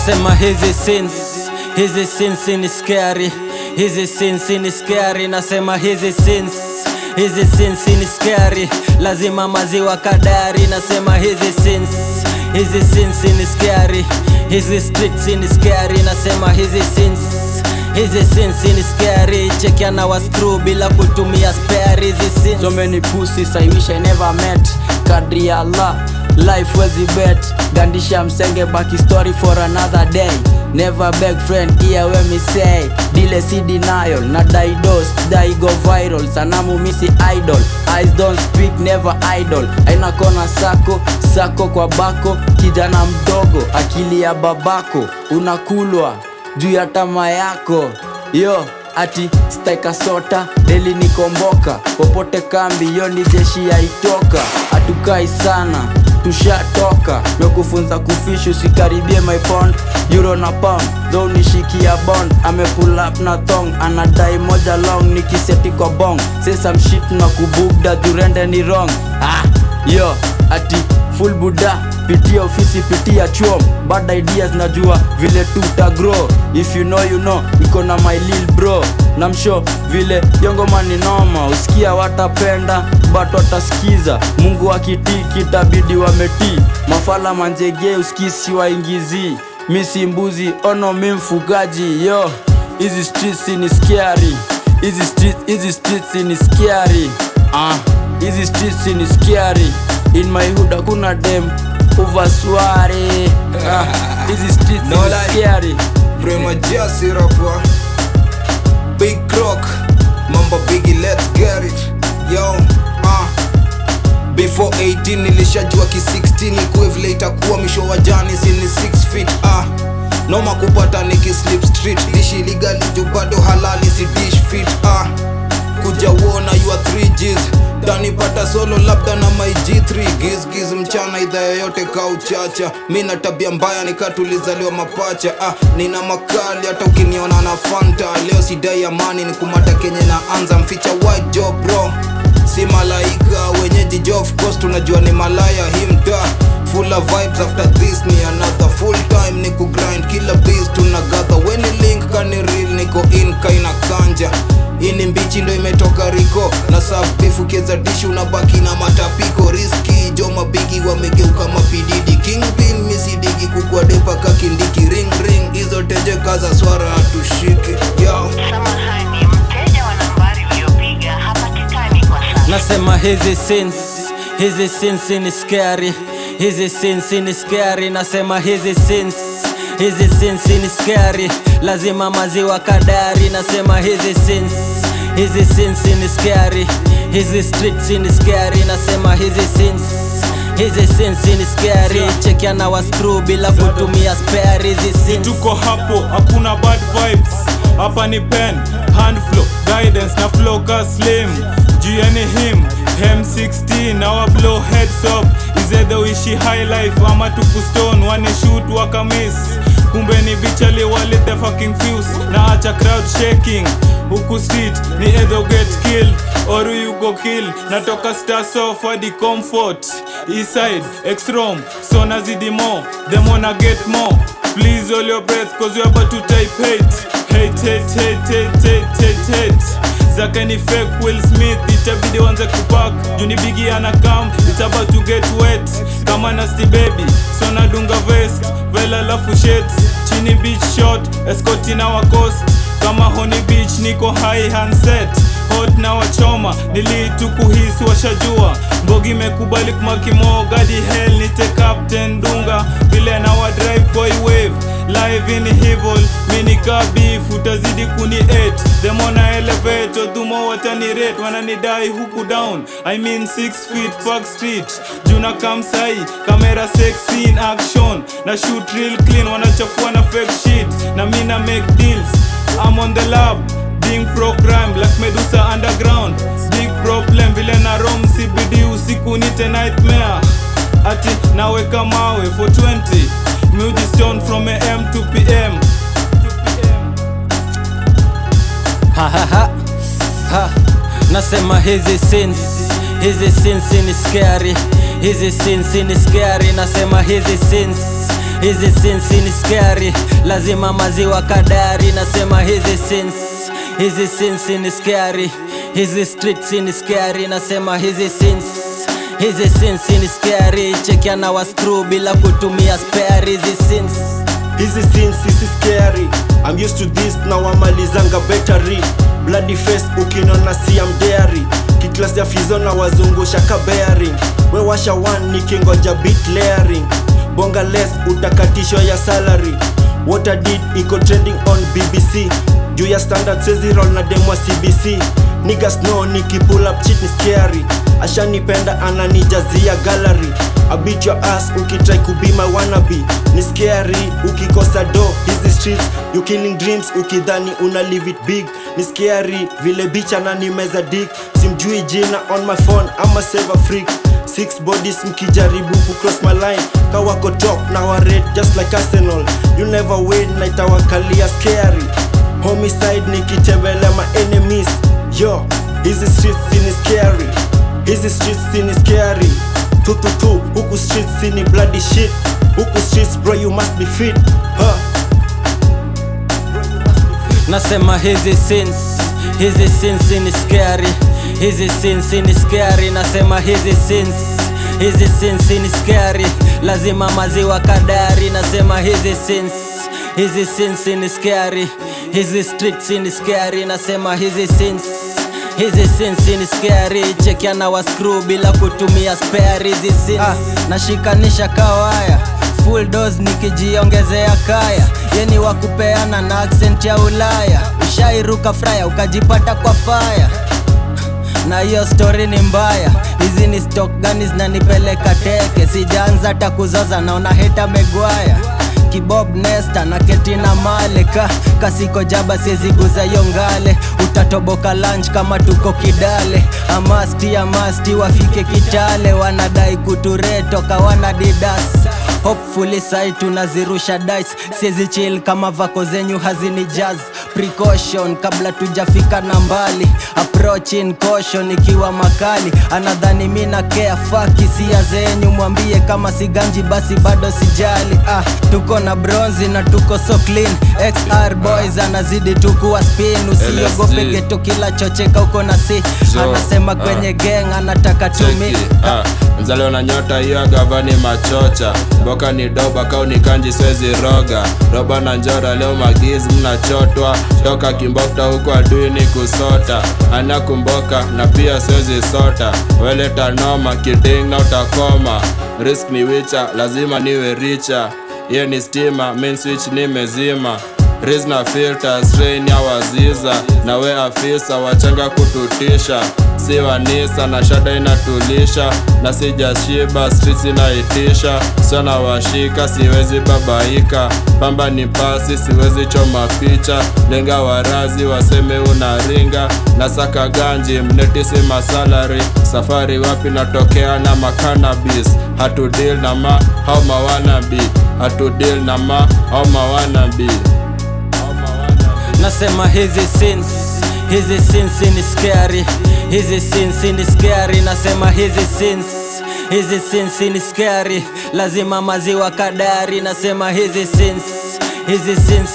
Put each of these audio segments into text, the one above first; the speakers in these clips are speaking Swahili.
Nasema hizi sins ni scary, hizi sins ni scary. Nasema hizi sins ni scary, lazima maziwa kadari. Nasema hizi sins ni scary, hizi streets ni scary. Nasema hizi sins ni scary. Chekia na wa screw bila kutumia spare. Hizi sins. So many pussies I wish I never met. Kadri ya Allah, life wezi bet. Gandisha msenge baki story for another day. Never beg friend, here when me say dile si denial, na die dose, die go viral. Sanamu misi idol, eyes don't speak, never idol. Aina kona sako kwa bako. Kijana mdogo, akili ya babako. Unakulwa, juu ya tama yako. Yo, ati staika sota, deli nikomboka. Popote kambi, yo ni jeshi ya itoka. Atukai sana, tushatoka. Mekufunza kufishu, sikaribie my pond. Euro na pound, though nishikia bond. Ame pull up na thong, anadai moja long. Nikiseti kwa bong, say some shit na kubugda. Jurende ni wrong, yo, ati full buda. Pitia ofisi, pitia chuom. Bad ideas najua, vile tuta grow. If you know you know, niko na my lil bro. Namsho, vile yongo mani noma. Usikia watapenda, but watasikiza. Mungu akiti, kitabidi wameti. Mafala manjege, usikisi waingizi. Misi mbuzi, ono mfugaji. Yo, hizi streets ni scary. Hizi streets ni scary. Hizi streets ni scary. In my hood hakuna dem uvasware. Hizi streets no ni scary. Prema jasi rapa Big Rock Mamba Biggie, let's get it. Yo, before 18 nilishajua ki 16 ikuwe vile itakuwa misho wa jani. Sini 6 feet, noma kupata niki slip street. Dishi illegal juu bado halali, si dish fit, kuja uona you are 3Gs. Tanipata solo labda na my G3. Giz mchana idha yoyote kauchacha. Mina tabia mbaya nikatulizaliwa mapacha. Nina makali hata ukiniona na Fanta. Leo sidai amani ni kumata kenye na anza. Mficha white job bro, si malaika. Wenyeji jo of course tunajua ni malaya. Himda full of vibes, after this ni another full time. Niku grind kila beast tunagather. When ni link kani real niko in kaina kanja. Ini mbichi ndo imetoka Riko. Na serve beef ukieza dishi unabaki na matapiko. Risky jo mabigi wamegeuka mapididi. Kingpin misidigi kukua depa kakindiki. Ring hizo teje kaza swara hatushiki. Yo, Samahani, mteja wa nambari uliopiga hapatikani kwa sasa. Nasema hizi sins ni scary, hizi sins ni scary. Nasema hizi sins ni scary, lazima maziwa kadari. Nasema hizi sins ni scary, hizi streets ni scary. Nasema hizi sins ni scary. Chekia na wa screw bila kutumia spare. Hizi sins. Tuko hapo, hakuna bad vibes. Hapa ni pen, hand flow, guidance na flow ka slim. Jieni him, M16, now I blow heads up. Is either wishi high life ama tuku stone. Wane shoot waka miss, kumbe ni bichali wale the fucking fuse. Na acha crowd shaking, huku street ni either get killed or you go kill. Natoka star soft hadi comfort, east side, X-Rom, so nazidi more. Them wanna get more, please hold your breath cause you're about to type hate. Zaka ni fake Will Smith, itabidi wanze kupack. Juni Biggie anakam, it's about to get wet. Kama nasty baby, so nadunga vest. Vela lafu shades, chini beach shot. Escort in our coast, kama Honey Beach niko high handset. Hot na wachoma, nilitu kuhisi washajua. Mbogi mekubali kumakimo, gadi hell nite captain dunga. Vile na wa drive boy wave, live in evil. Mini ka beef, utazidi kuni 8. Them on a elevator, dumo watani rate. Wananidai huku down, I mean 6 feet Park Street. Juna kamsai, kamera sexy in action. Na shoot real clean, wanachafua na fake shit. Na mina make deals, I'm on the lab. Being program like Medusa underground. Big problem vile na rom CBD usiku nite nightmare. Ati naweka mawe for 20. Muji stone from AM to PM. Nasema hizi sins ni scary, hizi sins ni scary. Nasema hizi hizi sins ni scary, lazima maziwa kadari. Nasema hizi sins ni scary, hizi streets ni scary. Nasema hizi sins ni scary, chekia na wa screw bila kutumia spare. Hizi sins scary, I'm used to this now. Amalizanga battery bloody face ukinona si am dairy kiklas ya fizo na wazungusha ka bearing. We washa one nikingoja beat layering, bonga less utakatishwa ya salary. What I did iko trending on BBC, juu ya standard sezi roll na demo CBC. Niggas know niki pull up shit ni scary, ashanipenda ananijazia gallery. I beat your ass ukitry kubi my wannabe, ni scary ukikosa do. Hizi streets you killing dreams ukidhani una live it big, ni scary vile bitch ananimeza dick. Simjui jina on my phone, I'm a saver freak. 6 bodies mkijaribu ku cross my line, kawako top na wa red just like Arsenal. You never win na itawakalia scary. Homicide nikitembelea my enemies. Yo, hizi streets ni scary, hizi streets ni scary. Tututu, huku streets ni bloody shit. Huku streets bro you must be fit, huh? Nasema hizi sins ni scary, hizi sins ni scary. Nasema hizi sins ni scary, lazima maziwa kadari. Nasema hizi sins ni scary, hizi streets ni scary. Nasema hizi sins ni scary, chekia na wa screw bila kutumia spare. Hizi sins nashikanisha kawaya, full dose nikijiongezea kaya. Yeni wakupeana na accent ya Ulaya, ushairuka fraya ukajipata kwa fire. Na hiyo story ni mbaya, hizi ni stock gani zinanipeleka teke. Sijaanza hata kuzoza naona heta megwaya. Kibob Nesta na Ketina Maleka, kasiko jaba siezi guza yongale. Utatoboka lunch kama tuko Kidale. Amasti wafike Kitale, wanadai kutureto kawana didas. Hopefully sai tunazirusha dice, siezi chill kama vako zenyu hazini jazz. Precaution kabla tujafika na mbali, approach in caution ikiwa makali. Anadhani mina care fuck hisia zenyu, mwambie kama siganji basi bado sijali. Tuko na bronze na tuko so clean, XR boys anazidi tukuwa spin. Usiogope geto kila chocheka uko na si anasema kwenye gang anataka tumi. Mzalo na nyota hiyo gavani machocha, mboka ni doba kau ni kanji swezi roga. Roba na njora leo magizi mnachotwa, toka kimbokta huko adui ni kusota. Anakumboka na pia swezi sota, weleta noma kiding na utakoma. Risk ni wicha, lazima niwe richa. Ye ni stima, main switch ni mezima. Riz na filter, strain ya waziza. Na we afisa, wachanga kututisha. Si wanisa na shada inatulisha. Na sijashiba, streets inaitisha. Sana washika, siwezi babaika. Pamba ni pasi, siwezi choma picha. Lenga warazi, waseme unaringa. Nasaka ganji, mnetisi masalary. Safari wapi natokea na makanabis. Hatu deal na ma, how ma wanna be. Hatu deal na ma, how ma wanna be. Nasema hizi sins ni scary, hizi sins ni scary. Nasema hizi sins ni scary, lazima maziwa kadari. Nasema hizi sins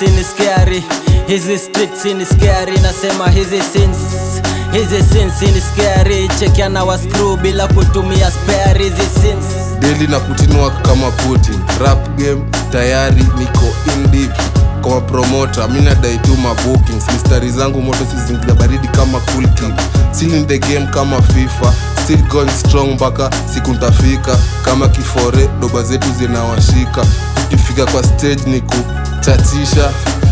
ni scary, hizi streets ni scary. Nasema hizi sins ni scary, chekia na wa screw bila kutumia spare. Hizi sins daily na Putin work kama Putin. Rap game tayari niko in deep kwa promoter, mina dai tu ma bookings. Mistari zangu moto sizingia baridi kama cool king. Still in the game kama FIFA, still going strong mpaka siku ntafika. Kama kifore doba zetu zinawashika, tukifika kwa stage ni kuchachisha.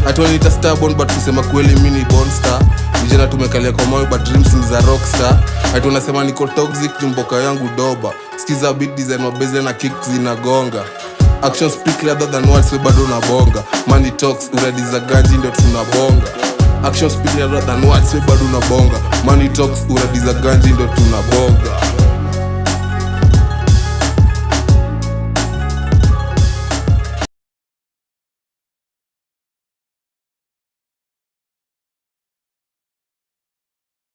Atuanita starborn but kusema kweli mini born star. Vijana tumekalia kwa mawe but dreams ni za rockstar. Atuanasema niko toxic jumboka yangu doba. Skiza beat design mabeze na kick zinagonga. Action speak louder than words, we bado unabonga. Money talks, uradi za ganji ndio tunabonga. Action speak louder than words, we bado unabonga. Money talks, uradi za ganji ndio tunabonga.